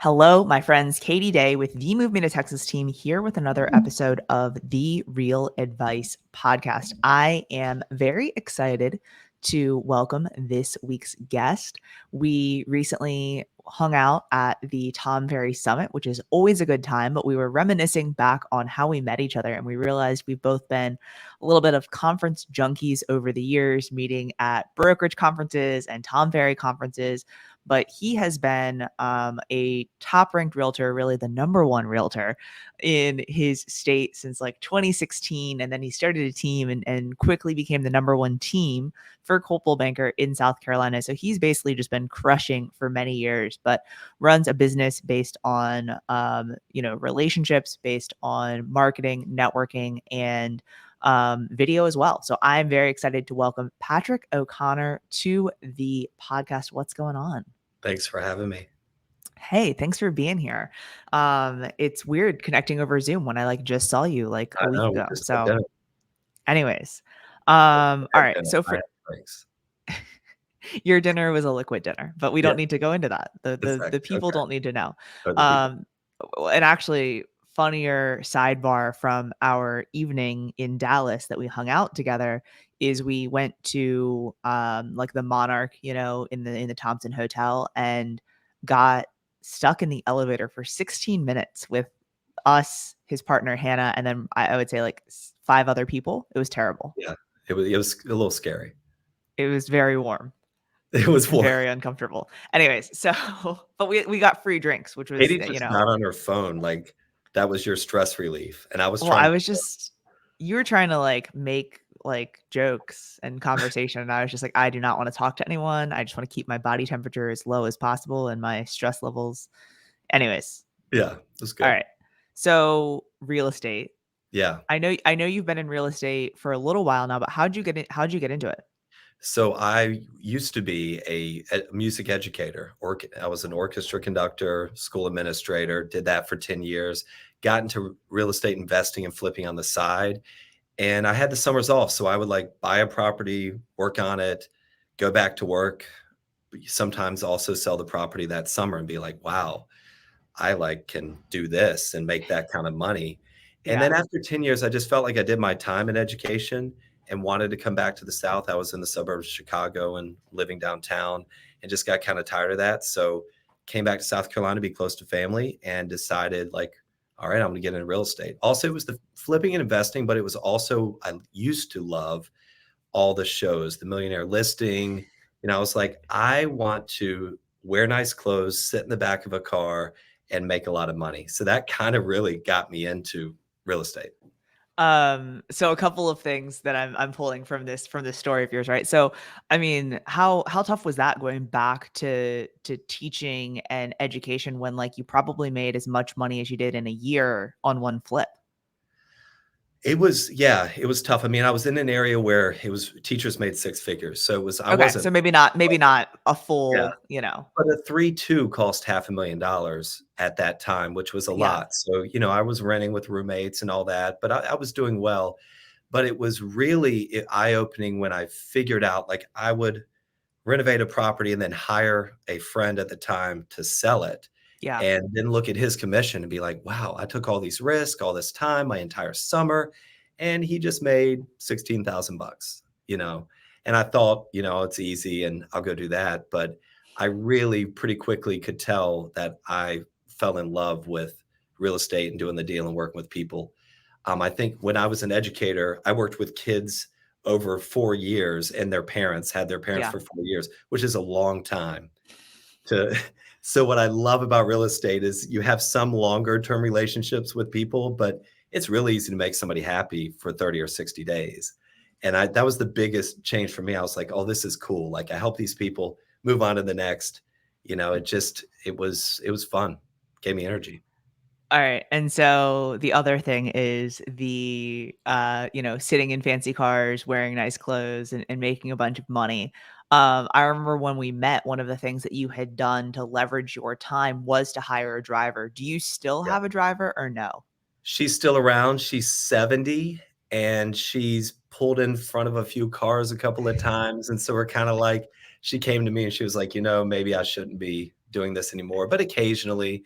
Hello, my friends. Katie Day with the Move Me to Texas team here with another episode of the Real Advice podcast. I am very excited to welcome this week's guest. We recently hung out at the Tom Ferry Summit, which is always a good time, but we were reminiscing back on how we met each other, and we realized we've both been a little bit of conference junkies over the years, meeting at brokerage conferences and Tom Ferry conferences. But he has been a top ranked realtor, really the number one realtor in his state since like 2016. And then he started a team and quickly became the number one team for Coldwell Banker in South Carolina. So he's basically just been crushing for many years, but runs a business based on, relationships, based on marketing, networking, and video as well. So I'm very excited to welcome Patrick O'Connor to the podcast. What's going on? Thanks for having me. Hey, thanks for being here. It's weird connecting over Zoom when I just saw you like a I week know we ago. just had So, dinner. anyways, We all had right. dinner. So I for had drinks. your dinner was a liquid dinner, but we Yeah, don't need to go into that. The exactly. people Okay. don't need to know. Or the people. Um, and actually, funnier sidebar from our evening in Dallas that we hung out together is we went to like the Monarch, in the Thompson Hotel, and got stuck in the elevator for 16 minutes with us, his partner Hannah, and then I would say like five other people. It was terrible. Yeah, it was a little scary. It was very warm It was and warm. very uncomfortable. Anyways, so but we got free drinks, which was Katie just got on her phone like that was your stress relief, and I was well, trying I to. was just you were trying to like make like jokes and conversation, and I was just like, I do not want to talk to anyone. I just want to keep my body temperature as low as possible and my stress levels. Anyways, Yeah, it was all good. right. So real estate. Yeah. I know you've been in real estate for a little while now, but how'd you get into it? So I used to be a music educator. I was an orchestra conductor, school administrator, did that for 10 years, got into real estate investing and flipping on the side. And I had the summers off. So I would like buy a property, work on it, go back to work, sometimes also sell the property that summer and be like, wow, I like can do this and make that kind of money. And Yeah. then after 10 years, I just felt like I did my time in education and wanted to come back to the South. I was in the suburbs of Chicago and living downtown and just got kind of tired of that. So came back to South Carolina to be close to family and decided like, all right, I'm going to get into real estate. Also, it was the flipping and investing, but it was also, I used to love all the shows, the Millionaire Listing. I was like, I want to wear nice clothes, sit in the back of a car, and make a lot of money. So that kind of really got me into real estate. So a couple of things that I'm pulling from this story of yours, right? So, I mean, how tough was that going back to teaching and education when like you probably made as much money as you did in a year on one flip? Yeah, it was tough. I mean, I was in an area where it was teachers made six figures. So I Okay, wasn't, so maybe not a yeah, full. but a 3-2 cost $500,000 at that time, which was a Yeah, lot. So, I was renting with roommates and all that, but I was doing well. But it was really eye-opening when I figured out like I would renovate a property and then hire a friend at the time to sell it yeah, and then look at his commission and be like, wow, I took all these risks, all this time, my entire summer, and he just made 16,000 bucks. And I thought, it's easy and I'll go do that. But I really pretty quickly could tell that I fell in love with real estate and doing the deal and working with people. I think when I was an educator, I worked with kids over 4 years and their parents had their parents yeah. for 4 years, which is a long time to so what I love about real estate is you have some longer term relationships with people, but it's really easy to make somebody happy for 30 or 60 days. And that was the biggest change for me. I was like, oh, this is cool. Like I help these people move on to the next. It was fun. Gave me energy. All right. And so the other thing is sitting in fancy cars, wearing nice clothes and making a bunch of money. I remember when we met, one of the things that you had done to leverage your time was to hire a driver. Do you still Yeah. have a driver or no? She's still around. She's 70 and she's pulled in front of a few cars a couple of times. And so we're kind of like, she came to me and she was like, maybe I shouldn't be doing this anymore, but occasionally.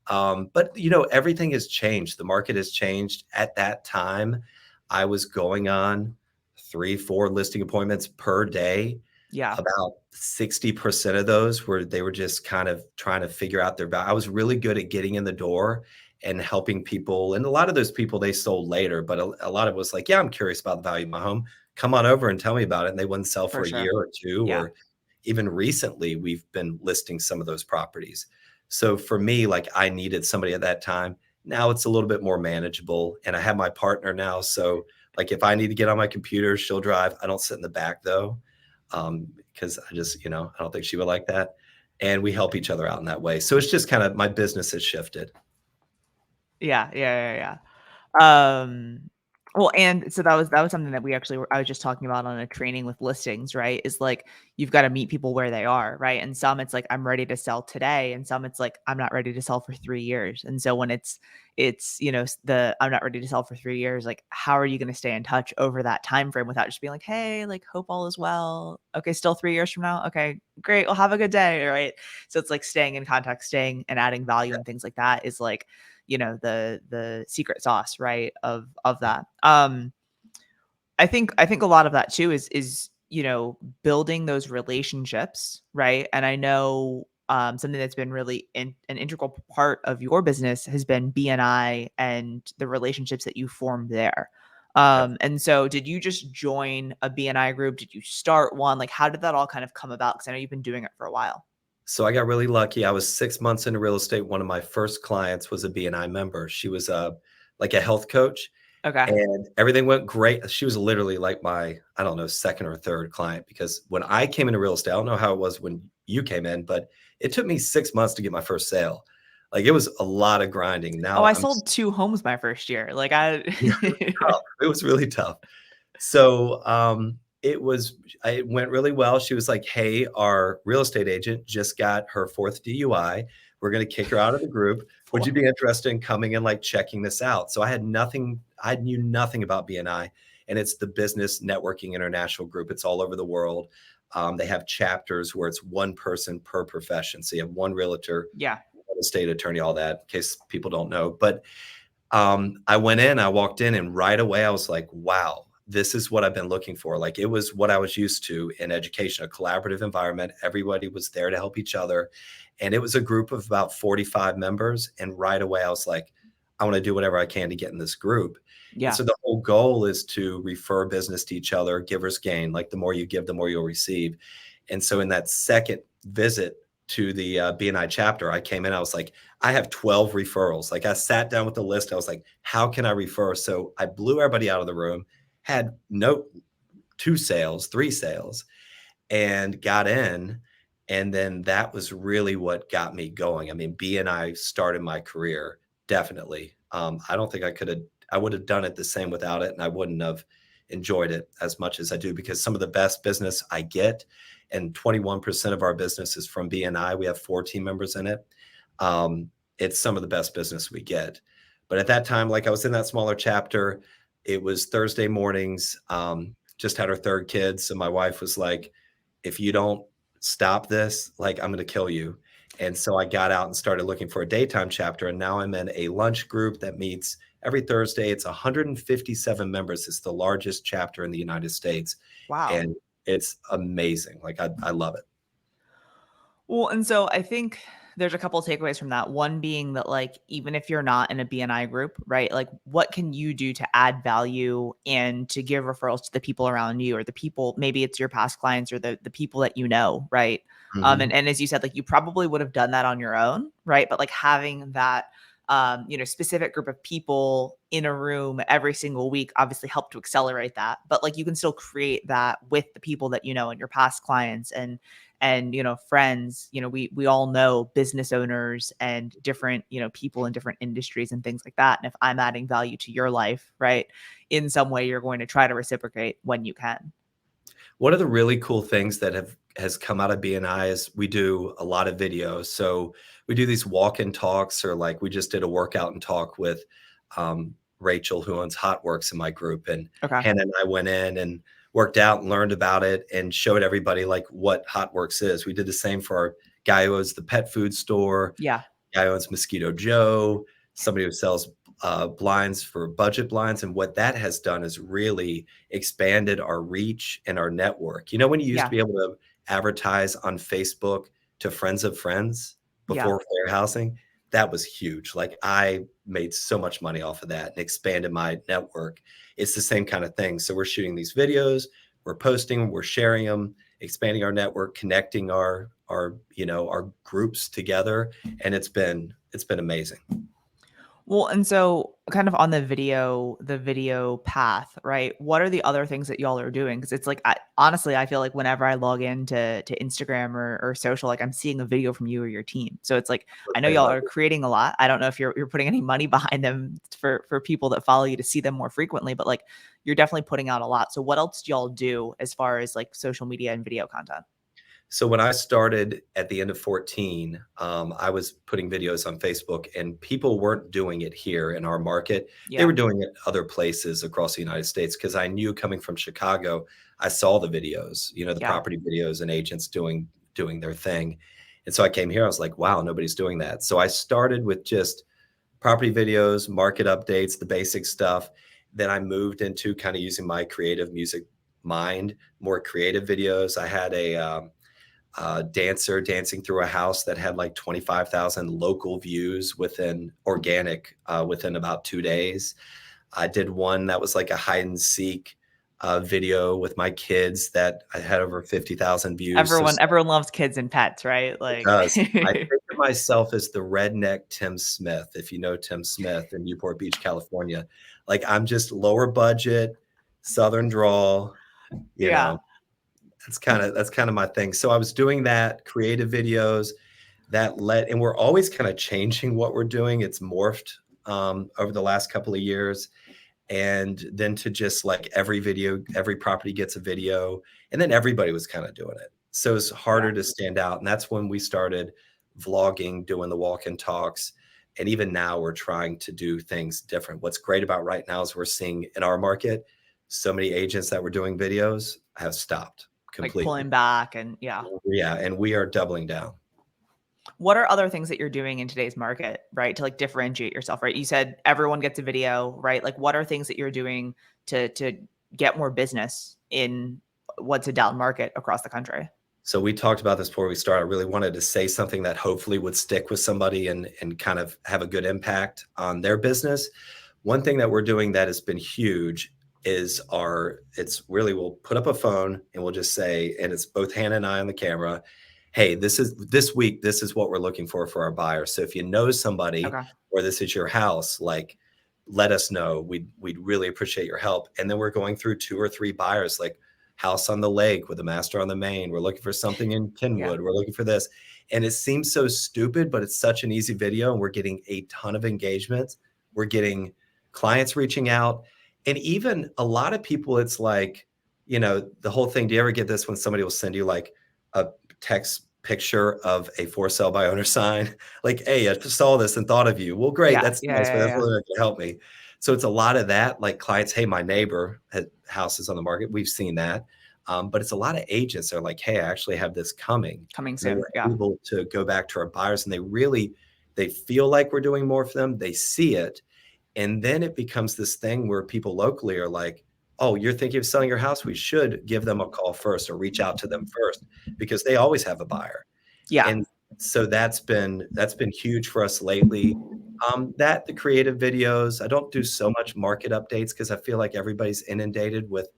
But everything has changed. The market has changed. At that time, I was going on 3, 4 listing appointments per day. Yeah, About 60% of those they were just kind of trying to figure out their value. I was really good at getting in the door and helping people. And a lot of those people they sold later, but a lot of it was like, yeah, I'm curious about the value of my home. Come on over and tell me about it. And they wouldn't sell for for a year sure. or two, Yeah. or even recently, we've been listing some of those properties. So for me, like I needed somebody at that time. Now it's a little bit more manageable. And I have my partner now. So like if I need to get on my computer, she'll drive. I don't sit in the back though. Because I just, I don't think she would like that. And we help each other out in that way. So it's just kind of my business has shifted. Yeah, yeah, yeah, yeah. Well, and so that was something that I was just talking about on a training with listings, right? Is like you've got to meet people where they are, right? And some it's like I'm ready to sell today, and some it's like I'm not ready to sell for 3 years. And so when it's the I'm not ready to sell for 3 years, like how are you going to stay in touch over that time frame without just being like, hey, like hope all is well. Okay, still 3 years from now. Okay, great. Well, have a good day, right? So it's like staying in contact, staying and adding value and things like that is like the secret sauce, right, of that. I think a lot of that too is building those relationships, right? And I know something that's been really an integral part of your business has been BNI and the relationships that you formed there. Yeah. And so did you just join a BNI group? Did you start one? Like how did that all kind of come about? Because I know you've been doing it for a while. So I got really lucky. I was 6 months into real estate. One of my first clients was a BNI member. She was like a health coach, Okay. and everything went great. She was literally like my, I don't know, second or third client, because when I came into real estate, I don't know how it was when you came in, but it took me 6 months to get my first sale. Like it was a lot of grinding. Oh, Now I I'm sold 2 homes my first year. Like I tough. It was really tough. So, it went really well. She was like, "Hey, our real estate agent just got her 4th DUI. We're gonna kick her out of the group. Would you be interested in coming and, like, checking this out?" So I knew nothing about BNI, and it's the Business Networking International Group. It's all over the world. They have chapters where it's one person per profession. So you have one realtor, Yeah. one estate attorney, all that, in case people don't know. But I walked in, and right away I was like, wow, this is what I've been looking for. Like it was what I was used to in education, a collaborative environment. Everybody was there to help each other. And it was a group of about 45 members. And right away I was like, I want to do whatever I can to get in this group. And Yeah. so the whole goal is to refer business to each other, givers gain. Like the more you give, the more you'll receive. And so in that second visit to the BNI chapter, I came in, I was like, I have 12 referrals. Like I sat down with the list. I was like, how can I refer? So I blew everybody out of the room, had no 2 sales, 3 sales, and got in. And then that was really what got me going. I mean, BNI started my career, definitely. I don't think I would have done it the same without it. And I wouldn't have enjoyed it as much as I do, because some of the best business I get, and 21% of our business is from BNI. We have 4 team members in it. Um, it's some of the best business we get. But at that time, like I was in that smaller chapter, it was Thursday mornings, just had our 3rd kid. So my wife was like, if you don't stop this, like I'm going to kill you. And so I got out and started looking for a daytime chapter. And now I'm in a lunch group that meets every Thursday. It's 157 members. It's the largest chapter in the United States. Wow. And it's amazing. Like I love it. Well, and so I think there's a couple of takeaways from that. One being that, like, even if you're not in a BNI group, right? Like, what can you do to add value and to give referrals to the people around you, or the people, maybe it's your past clients or the people that you know, right? And, Mhm. and as you said, like, you probably would have done that on your own, right? But like having that, specific group of people in a room every single week obviously helped to accelerate that. But like, you can still create that with the people that you know and your past clients and friends. We all know business owners and different people in different industries and things like that. And if I'm adding value to your life, right, in some way, you're going to try to reciprocate when you can. One of the really cool things that has come out of BNI is we do a lot of videos. So we do these walk-in talks, or like we just did a workout and talk with Rachel, who owns Hotworks in my group, and Okay. Hannah and I went in and worked out and learned about it and showed everybody like what Hotworks is. We did the same for our guy who owns the pet food store, Yeah. guy who owns Mosquito Joe, somebody who sells blinds for budget blinds. And what that has done is really expanded our reach and our network. You know, when you used to Yeah. be able to advertise on Facebook to friends of friends Yeah. before fair housing, that was huge. Like I made so much money off of that and expanded my network. It's the same kind of thing. So we're shooting these videos, we're posting them, we're sharing them, expanding our network, connecting our our groups together, and it's been amazing. Well, and so kind of on the video path, right? What are the other things that y'all are doing? Because it's like, honestly, I feel like whenever I log into Instagram or social, like I'm seeing a video from you or your team. So it's like, I know They y'all love are it. creating a lot. I don't know if you're putting any money behind them for people that follow you to see them more frequently, but like you're definitely putting out a lot. So what else do y'all do as far as like social media and video content? So when I started at the end of 14, I was putting videos on Facebook, and people weren't doing it here in our market. They Yeah. were doing it other places across the United States because I knew coming from Chicago, I saw the videos, the Yeah. property videos and agents doing their thing. And so I came here, I was like, wow, nobody's doing that. So I started with just property videos, market updates, the basic stuff. Then I moved into kind of using my creative music mind, more creative videos. I had a dancer dancing through a house that had like 25,000 local views within about 2 days. I did one that was like a hide and seek video with my kids that I had over 50,000 views. So Everyone loves kids and pets, right? it Like does. I think of myself as the redneck Tim Smith, if you know Tim Smith in Newport Beach, California. Like I'm just lower budget, Southern drawl, you yeah. know, that's kind of my thing. So I was doing that, creative videos and we're always kind of changing what we're doing. It's morphed over the last couple of years. And then to just like every property gets a video, and then everybody was kind of doing it. So it's Yeah. harder to stand out. And that's when we started vlogging, doing the walk-in talks. And even now we're trying to do things different. What's great about right now is we're seeing in our market, so many agents that were doing videos have stopped Like completely. pulling back and yeah. Yeah, and we are doubling down. What are other things that you're doing in today's market, right? To like differentiate yourself, right? You said everyone gets a video, right? Like what are things that you're doing to get more business in what's a down market across the country? So we talked about this before we started. I really wanted to say something that hopefully would stick with somebody and kind of have a good impact on their business. One thing that we're doing that has been huge is it's really, we'll put up a phone and we'll just say, and it's both Hannah and I on the camera, hey, this week, this is what we're looking for our buyers. So if you know somebody Okay. or this is your house, like let us know. We'd really appreciate your help. And then we're going through 2 or 3 buyers, like house on the lake with a master on the main. We're looking for something in Yeah. Kenwood. We're looking for this. And it seems so stupid, but it's such an easy video. And we're getting a ton of engagement. We're getting clients reaching out. And even a lot of people, it's like, the whole thing. Do you ever get this when somebody will send you like a text picture of a for sale by owner sign? Like, hey, I just saw this and thought of you. Well, great. Yeah. That's Yeah. nice, but Yeah. that's Yeah. really not going to help me. So it's a lot of that, like clients, hey, my neighbor had houses on the market. We've seen that. But it's a lot of agents that are like, hey, I actually have this coming. Coming And then soon. we're Yeah. able to go back to our buyers and they feel like we're doing more for them. They see it. And then it becomes this thing where people locally are like, oh, you're thinking of selling your house? We should give them a call first or reach out to them first because they always have a buyer. Yeah. And so that's been huge for us lately. That the creative videos, I don't do so much market updates because I feel like everybody's inundated with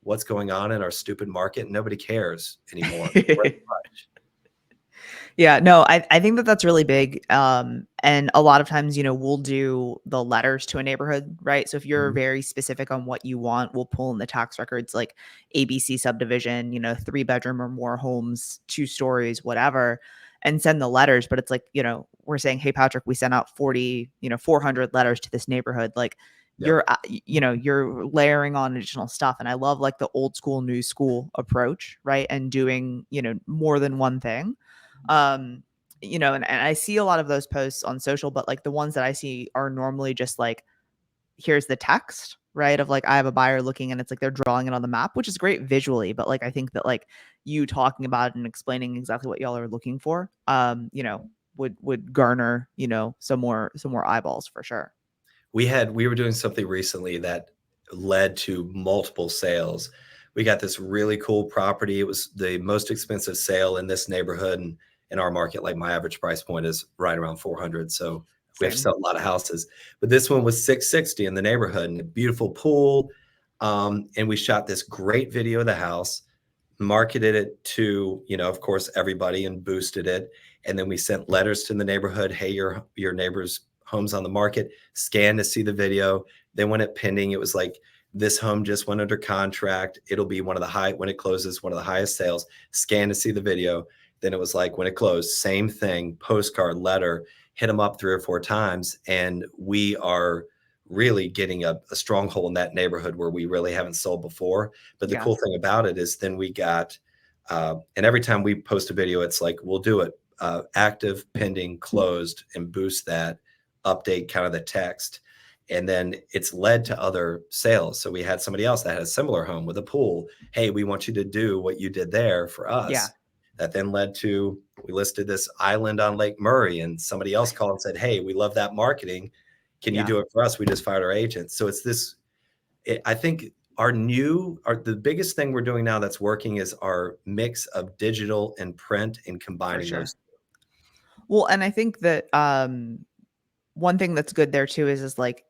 what's going on in our stupid market. And nobody cares anymore. Yeah, no, I think that that's really big. And a lot of times, we'll do the letters to a neighborhood, right? So if you're Mhm. very specific on what you want, we'll pull in the tax records like ABC subdivision, 3 bedroom or more homes, 2 stories, whatever, and send the letters. But it's like, we're saying, hey, Patrick, we sent out 40, 400 letters to this neighborhood. Like Yeah. you're layering on additional stuff. And I love like the old school, new school approach, right? And doing, more than one thing. um and I see a lot of those posts on social, but like the ones that I see are normally just like here's the text, right? Of like, I have a buyer looking, and it's like they're drawing it on the map, which is great visually. But like, I think that like you talking about it and explaining exactly what y'all are looking for, would garner, some more eyeballs for sure. We were doing something recently that led to multiple sales. We got this really cool property. It was the most expensive sale in this neighborhood, and in our market, like my average price point is right around 400. So we have to Same. sell a lot of houses. But this one was 660 in the neighborhood, and a beautiful pool. And we shot this great video of the house, marketed it to, of course, everybody, and boosted it. And then we sent letters to the neighborhood, hey, your neighbor's home's on the market, scan to see the video. Then when it pending, it was like, this home just went under contract. It'll be when it closes, one of the highest sales. Scan to see the video. Then it was like, when it closed, same thing, postcard, letter, hit them up 3 or 4 times. And we are really getting a stronghold in that neighborhood where we really haven't sold before. But the Yeah. cool thing about it is then we got, and every time we post a video, it's like, we'll do it active, pending, closed, and boost that, update kind of the text. And then it's led to other sales. So we had somebody else that had a similar home with a pool. Hey, we want you to do what you did there for Yeah. us. That then led to, we listed this island on Lake Murray, and somebody else called and said, hey, we love that marketing. Can you Yeah. do it for us? We just fired our agent. So it's this, I think the biggest thing we're doing now that's working is our mix of digital and print and For combining sure. those. Well, and I think that one thing that's good there too is like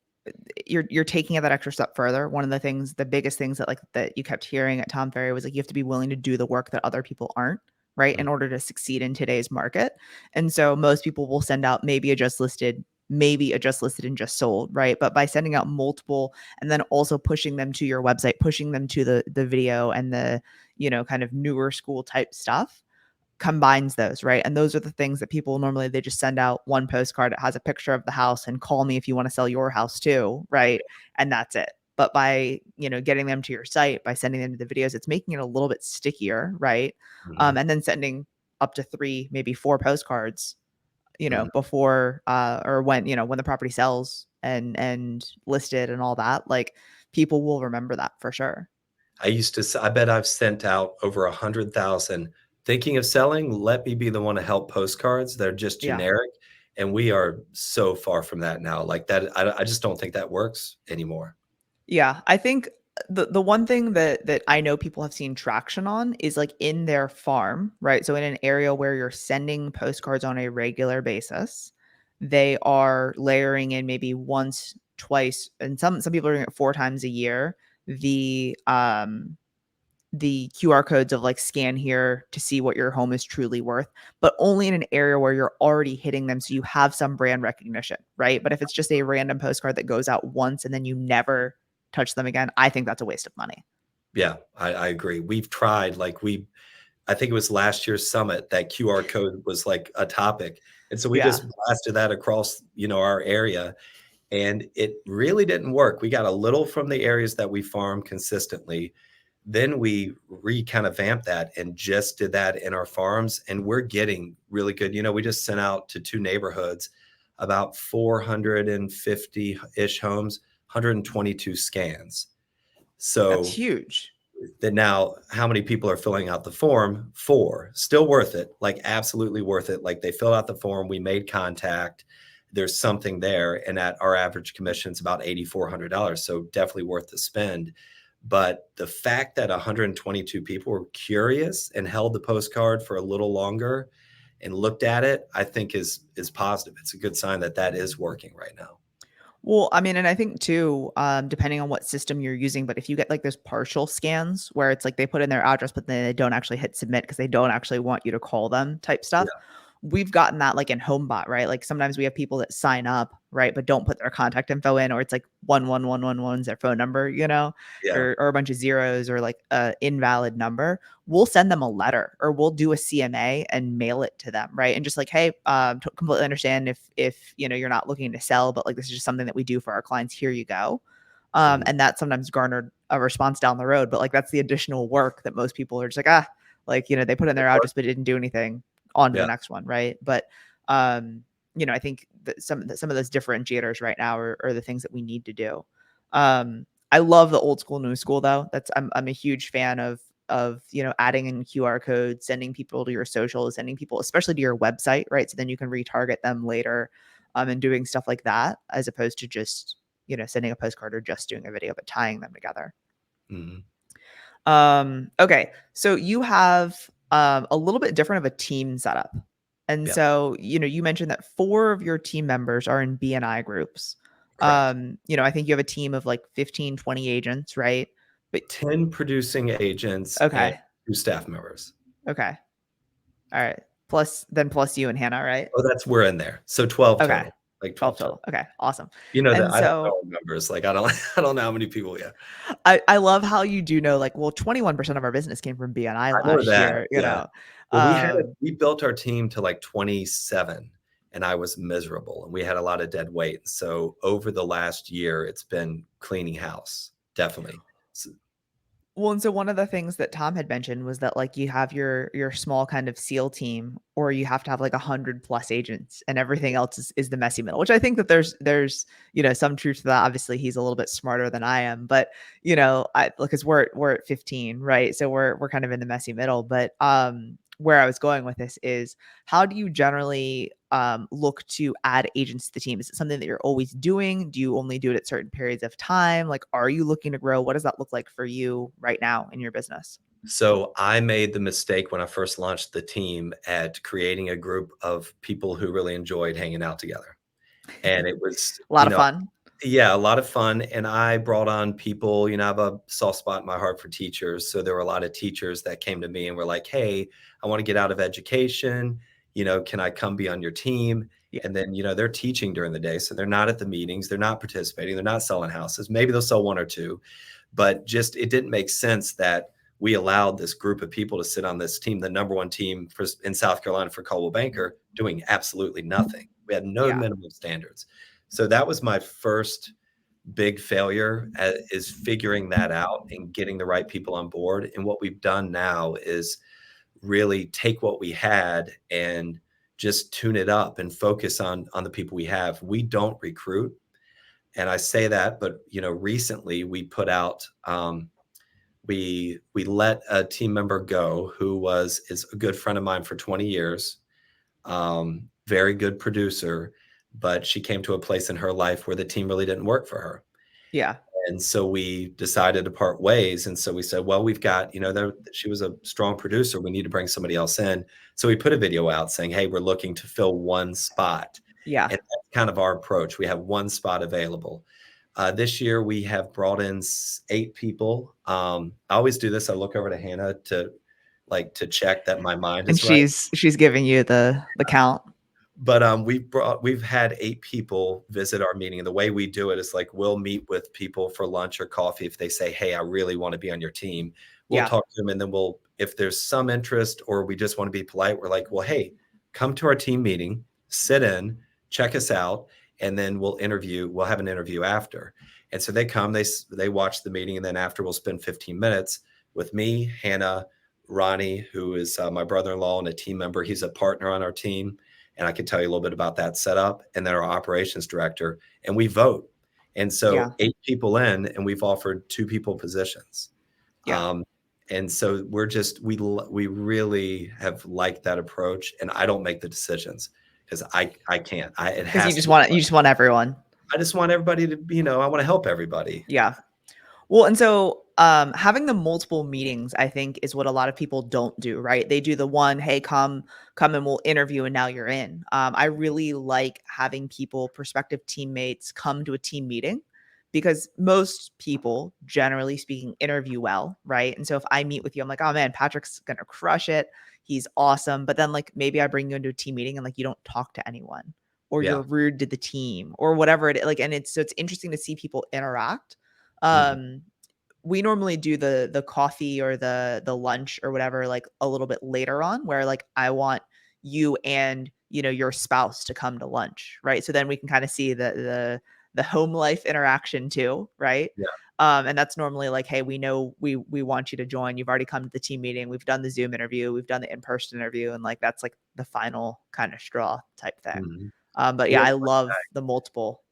you're taking it that extra step further. One of the things, the biggest things that like that you kept hearing at Tom Ferry was like you have to be willing to do the work that other people aren't, right? Mhm. In order to succeed in today's market. And so most people will send out maybe a just listed and just sold, right? But by sending out multiple and then also pushing them to your website, pushing them to the video and the, kind of newer school type stuff, combines those, right? And those are the things that people normally they just send out one postcard that has a picture of the house and call me if you want to sell your house too, right? And that's it. But by, getting them to your site, by sending them to the videos, it's making it a little bit stickier, right? Mhm. And then sending up to 3, maybe 4 postcards, Mhm. before or when the property sells and listed and all that, like people will remember that for sure. I bet I've sent out over 100,000 thinking of selling. Let me be the one to help postcards. They're just Yeah. generic. And we are so far from that now. Like that, I just don't think that works anymore. Yeah, I think the one thing that I know people have seen traction on is like in their farm, right? So in an area where you're sending postcards on a regular basis, they are layering in maybe once, twice, and some people are doing it 4 times a year. The QR codes of like scan here to see what your home is truly worth, but only in an area where you're already hitting them. So you have some brand recognition, right? But if it's just a random postcard that goes out once and then you never touch them again, I think that's a waste of money. Yeah, I agree. We've tried, I think it was last year's summit that QR code was like a topic. And so we Yeah. just blasted that across, our area, and it really didn't work. We got a little from the areas that we farm consistently. Then we kind of vamped that and just did that in our farms, and we're getting really good. We just sent out to 2 neighborhoods about 450-ish homes, 122 scans. That's So huge. that now how many people are filling out the form? 4. Still worth it, like absolutely worth it. Like they fill out the form, we made contact, there's something there, and at our average commission is about $8,400, so definitely worth the spend. But the fact that 122 people were curious and held the postcard for a little longer and looked at it, I think is positive. It's a good sign that that is working right now. Well, I mean, and I think too, depending on what system you're using, but if you get like those partial scans where it's like they put in their address, but then they don't actually hit submit because they don't actually want you to call them type stuff, Yeah, we've gotten that like in HomeBot, right? Like sometimes we have people that sign up, right, but don't put their contact info in, or it's like 11111's their phone number, yeah. or a bunch of zeros or like a invalid number. We'll send them a letter or we'll do a CMA and mail it to them, right? And just like, hey, completely understand if you're not looking to sell, but like this is just something that we do for our clients. Here you go. Mhm. And that sometimes garnered a response down the road, but like that's the additional work that most people are just like, like they put in It their address worked. but didn't do anything. On to the Yeah. next one, right? But I think that some of those differentiators right now are the things that we need to do. I love the old school, new school though. I'm a huge fan of adding in QR codes, sending people to your socials, sending people especially to your website, right? So then you can retarget them later, and doing stuff like that as opposed to just sending a postcard or just doing a video, but tying them together. Mhm. Okay, so you have a little bit different of a team setup. And Yep, so, you mentioned that 4 of your team members are in BNI groups. correct. I think you have a team of like 15, 20 agents, right? But 10 producing agents and okay. 2 staff members. Okay. All right. Plus you and Hannah, right? Oh, that's we're in there. So 12 Okay. total, like 12 12 total. total. Okay. Awesome. You know that And I have so no numbers, like, I don't I don't know how many people yet. I love how you do know, like, well, 21% of our business came from BNI I know last that, year, yeah. Well, Um, we built our team to, like, 27, and I was miserable, and we had a lot of dead weight, so over the last year, it's been cleaning house, definitely. S Well, and so one of the things that Tom had mentioned was that like you have your small kind of SEAL team, or you have to have like 100 plus agents, and everything else is the messy middle. Which I think that there's some truth to that. Obviously, he's a little bit smarter than I am, but I because we're at 15, right? So we're kind of in the messy middle. But where I was going with this is how do you generally look to add agents to the team? Is it something that you're always doing? Do you only do it at certain periods of time? Like, are you looking to grow? What does that look like for you right now in your business? So, I made the mistake when I first launched the team at creating a group of people who really enjoyed hanging out together, and it was, A lot of fun. yeah, a lot of fun, and I brought on people, I have a soft spot in my heart for teachers, so there were a lot of teachers that came to me and were like, "Hey, I wanna get out of education, can I come be on your team?" Yeah. And then, they're teaching during the day, so they're not at the meetings, they're not participating, they're not selling houses, maybe they'll sell 1 or 2, but just it didn't make sense that we allowed this group of people to sit on this team, the number 1 team for in South Carolina for Coldwell Banker, doing absolutely nothing. We had no Yeah. minimum standards. So that was my first big failure is figuring that out and getting the right people on board. And what we've done now is really take what we had and just tune it up and focus on the people we have. We don't recruit, and I say that, but recently we put out we let a team member go who is a good friend of mine for 20 years, very good producer, but she came to a place in her life where the team really didn't work for her. Yeah. And so we decided to part ways. And so we said, well, we've got, she was a strong producer. We need to bring somebody else in. So we put a video out saying, hey, we're looking to fill 1 spot. Yeah. And that's kind of our approach. We have 1 spot available. This year we have brought in 8 people. I always do this. I look over to Hannah to check that my mind And is right. she's giving you the count. But, we've had 8 people visit our meeting, and the way we do it is, like, we'll meet with people for lunch or coffee if they say, "Hey, I really wanna be on your team." We'll Yeah. talk to them, and then if there's some interest or we just wanna be polite, we're like, "Well, hey, come to our team meeting, sit in, check us out, and then we'll have an interview after." And so they come, they watch the meeting, and then after, we'll spend 15 minutes with me, Hannah, Ronnie, who is, my brother-in-law and a team member. He's a partner on our team, and I can tell you a little bit about that setup, and then our operations director, and we vote. And so Yeah. 8 people in, and we've offered 2 people positions. Yeah. Um, and so we really have liked that approach, and I don't make the decisions because I can't. It Because has to be you just want everyone. I just want everybody to, I want to help everybody. Yeah. Well, and so having the multiple meetings, I think, is what a lot of people don't do, right? They do the one, hey, come and we'll interview, and now you're in. I really like having people, prospective teammates, come to a team meeting because most people, generally speaking, interview well, right? And so if I meet with you, I'm like, oh man, Patrick's gonna crush it. He's awesome. But then like maybe I bring you into a team meeting and like you don't talk to anyone, or Yeah. you're rude to the team, or whatever it is. Like, and it's interesting to see people interact. Mhm. um we normally do the coffee or the lunch or whatever like a little bit later on, where like I want you and your spouse to come to lunch, right? So then we can kind of see the home life interaction too, right? Yeah. And that's normally like, hey, we know we want you to join. You've already come to the team meeting. We've done the Zoom interview. We've done the in-person interview, and like that's like the final kind of straw type thing. Mhm. But yeah, Well, I love the multiple.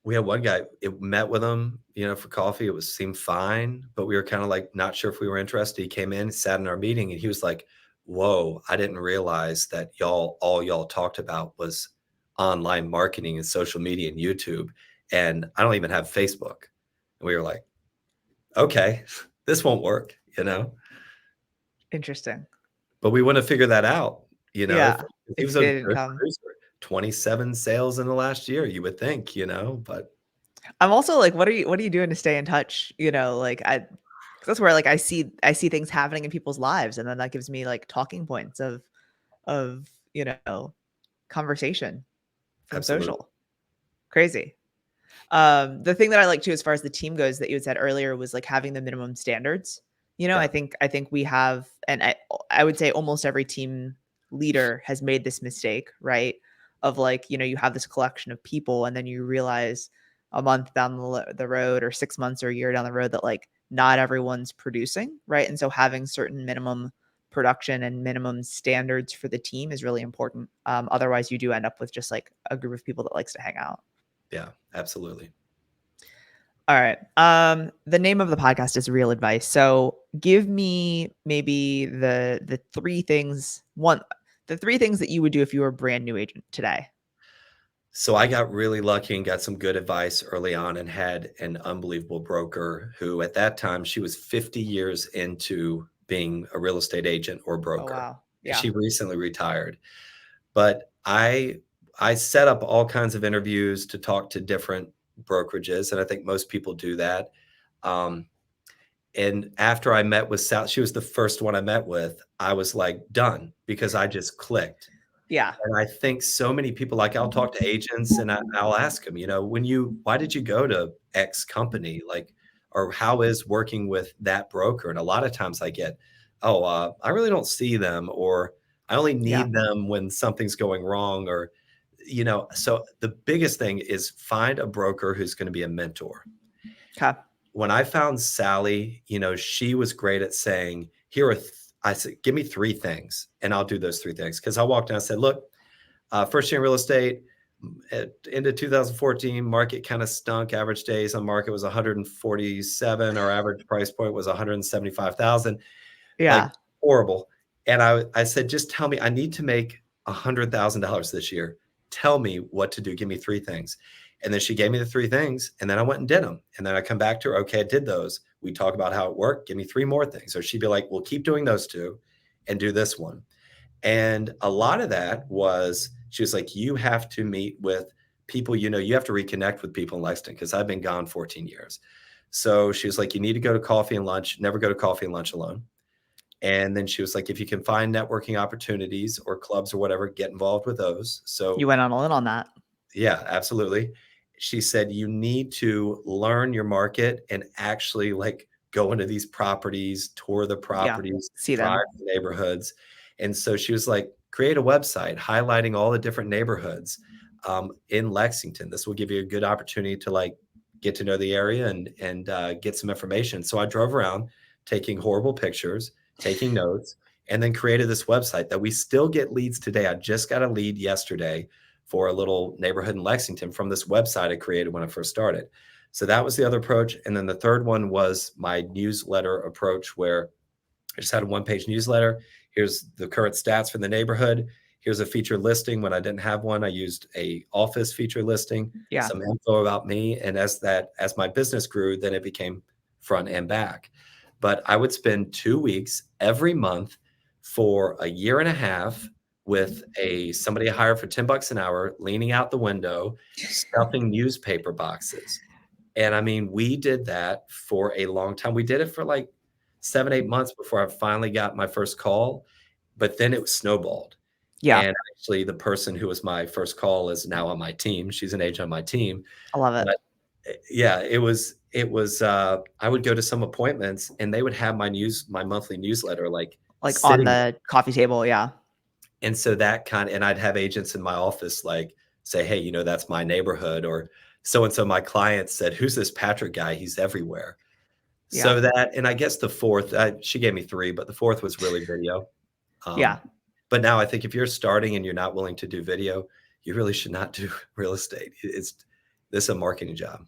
We had one guy, it met with him, for coffee. Seemed fine, but we were kind of like not sure if we were interested. He came in, sat in our meeting, and he was like, "Whoa, I didn't realize that all y'all talked about was online marketing and social media and YouTube, and I don't even have Facebook." And we were like, "Okay, this won't work." Interesting. But we wouldn't have figured that out, Yeah, he if was a they didn't good come. producer. 27 sales in the last year, you would think, but I'm also like, what are you doing to stay in touch? Like 'cause that's where like I see things happening in people's lives, and then that gives me like talking points of conversation from absolutely. social. Crazy. The thing that I like too, as far as the team goes, that you had said earlier, was like having the minimum standards. I Yeah, think we have, and I would say almost every team leader has made this mistake, right? Of like, you have this collection of people, and then you realize a month down the road, or 6 months or a year down the road, that like not everyone's producing, right? And so having certain minimum production and minimum standards for the team is really important. Otherwise, you do end up with just like a group of people that likes to hang out. yeah, absolutely. All right. The name of the podcast is Real Advice. So give me maybe the three things that you would do if you were a brand new agent today. So I got really lucky and got some good advice early on and had an unbelievable broker who at that time she was 50 years into being a real estate agent or Oh broker. wow. And Yeah. she recently retired. But I set up all kinds of interviews to talk to different brokerages, and I think most people do that. Um, and after I met with Sal, she was the first one I met with. I was like done because I just clicked. Yeah. And I think so many people, like I'll talk to agents and I'll ask them, why did you go to X company? Like, or how is working with that broker? And a lot of times I get, oh, I really don't see them, or I only Yeah. need them when something's going wrong, so the biggest thing is find a broker who's going to be a mentor. Okay. When I found Sally, she was great at saying, I said, give me three things and I'll do those three things. Cause I walked in and I said, look, first year in real estate, at end of 2014, market kind of stunk. Average days on market was 147. Our average price point was 175,000, like Yeah. horrible. And I said, just tell me, I need to make $100,000 this year. Tell me what to do. Give me three things. And then she gave me the three things. And then I went and did them. And then I come back to her. Okay, I did those. We talk about how it worked. Give me three more things. So she'd be like, well, keep doing those two and do this one. And a lot of that was, she was like, you have to meet with people, you have to reconnect with people in Lexington because I've been gone 14 years. So she was like, you need to go to coffee and lunch, never go to coffee and lunch alone. And then she was like, if you can find networking opportunities or clubs or whatever, get involved with those. You So went all in on that. yeah, absolutely. She said you need to learn your market and actually like go into these properties, tour the Yeah. properties, See drive them. the neighborhoods. And so she was like, create a website highlighting all the different neighborhoods in Lexington. This will give you a good opportunity to like get to know the area and get some information. So I drove around taking horrible pictures, taking notes, and then created this website that we still get leads today. I just got a lead yesterday for a little neighborhood in Lexington from this website I created when I first started. So that was the other approach. And then the third one was my newsletter approach, where I just had a one-page newsletter. Here's the current stats for the neighborhood. Here's a feature listing. When I didn't have one, I used a office feature listing, Yeah. some info about me. And as my business grew, then it became front and back. But I would spend 2 weeks every month for a year and a half with somebody I hired for $10 an hour, leaning out the window, stuffing newspaper boxes. And I mean, we did that for a long time. We did it for like 7, 8 months before I finally got my first call, but then it was snowballed. Yeah. And actually the person who was my first call is now on my team. She's an agent on my team. I love it. But yeah, it was I would go to some appointments and they would have my monthly newsletter like Like on sitting. the coffee table. Yeah. And so and I'd have agents in my office like say, hey, that's my neighborhood, or so and so my client said, who's this Patrick guy? He's everywhere. Yeah. So and I guess the fourth, she gave me three, but the fourth was really video. Yeah. Um, but now I think if you're starting and you're not willing to do video, you really should not do real estate. This is a marketing job.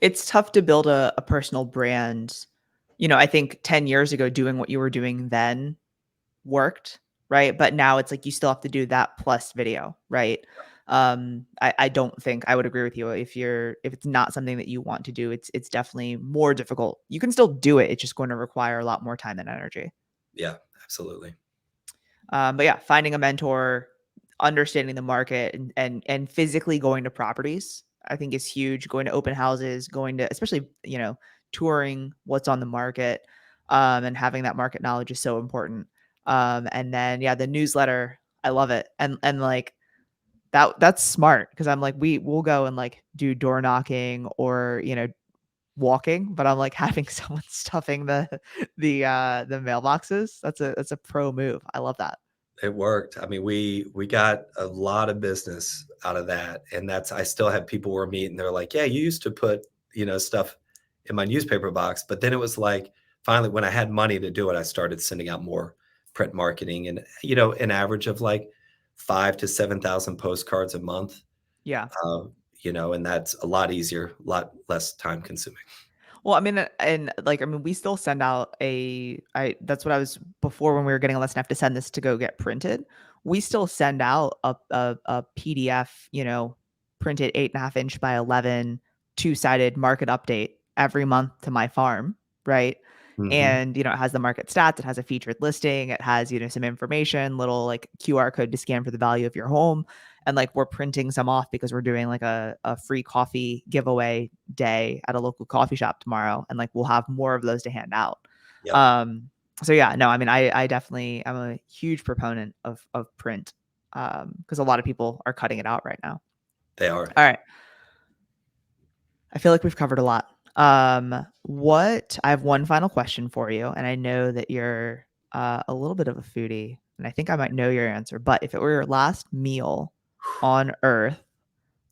It's tough to build a personal brand. I think 10 years ago, doing what you were doing then worked, right? But now it's like you still have to do that plus video, right? I don't think I would agree with you. If it's not something that you want to do, it's definitely more difficult. You can still do it. It's just going to require a lot more time and energy. Yeah, absolutely. But yeah, finding a mentor, understanding the market, and physically going to properties, I think is huge. Going to open houses, going to especially touring what's on the market, and having that market knowledge is so important. And then yeah, the newsletter, I love it, and like that's smart because I'm like we'll go and like do door knocking or walking, but I'm like having someone stuffing the mailboxes. That's a pro move. I love that. It worked. I mean, we got a lot of business out of that, and that's I still have people we're meeting. They're like, "Yeah, you used to put stuff in my newspaper box," but then it was like finally when I had money to do it, I started sending out more print marketing, and an average of like 5 to 7,000 postcards a month. Yeah. And that's a lot easier, a lot less time consuming. Well, I mean, and like, I mean, we still send out that's what I was before when we were getting less enough to send this to go get printed. We still send out a PDF, printed 8.5 inch by 11, two-sided market update every month to my farm, right? Hmm. And, it has the market stats, it has a featured listing, it has, some information, little like QR code to scan for the value of your home. And like we're printing some off because we're doing like a free coffee giveaway day at a local coffee shop tomorrow, and like we'll have more of those to hand out. Yep, So yeah, no, I mean, I definitely am a huge proponent of print, because a lot of people are cutting it out right now. they are. All right, I feel like we've covered a lot. What I have one final question for you, and I know that you're a little bit of a foodie, and I think I might know your answer. But if it were your last meal on Earth,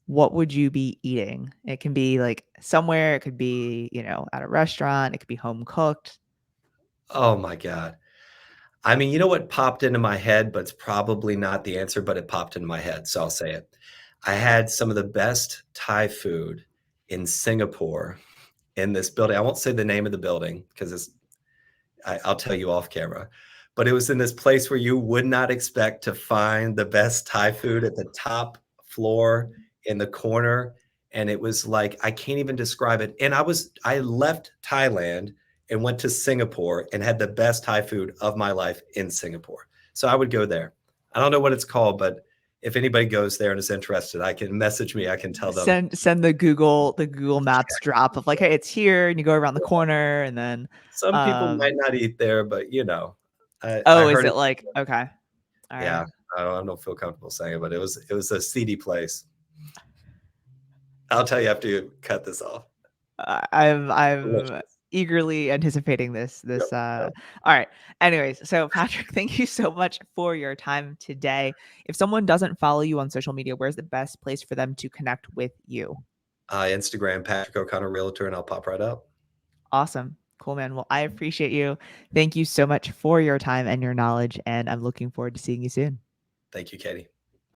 what would you be eating? It can be like somewhere, it could be, at a restaurant, it could be home cooked. Oh my God. I mean, you know what popped into my head, but it's probably not the answer, but it popped into my head, so I'll say it. I had some of the best Thai food in Singapore in this building. I won't say the name of the building because I'll tell you off camera, but it was in this place where you would not expect to find the best Thai food at the top floor in the corner. And it was like, I can't even describe it. And I left Thailand and went to Singapore and had the best Thai food of my life in Singapore. So I would go there. I don't know what it's called, but if anybody goes there and is interested, I can message me. I can tell them. Send the Google Maps drop of like, hey, it's here, and you go around the corner, and then Some people might um not eat there, but I oh, is heard it. it like okay. All right. Yeah, I don't feel comfortable saying it, but it was a seedy place. I'll tell you after you cut this off. I'm Delicious. eagerly anticipating this. Yep, All yep. right. Anyways, so Patrick, thank you so much for your time today. If someone doesn't follow you on social media, where's the best place for them to connect with you? Instagram, Patrick O'Connor Realtor, and I'll pop right up. Awesome. Cool, man. Well, I appreciate you. Thank you so much for your time and your knowledge, and I'm looking forward to seeing you soon. Thank you, Katie.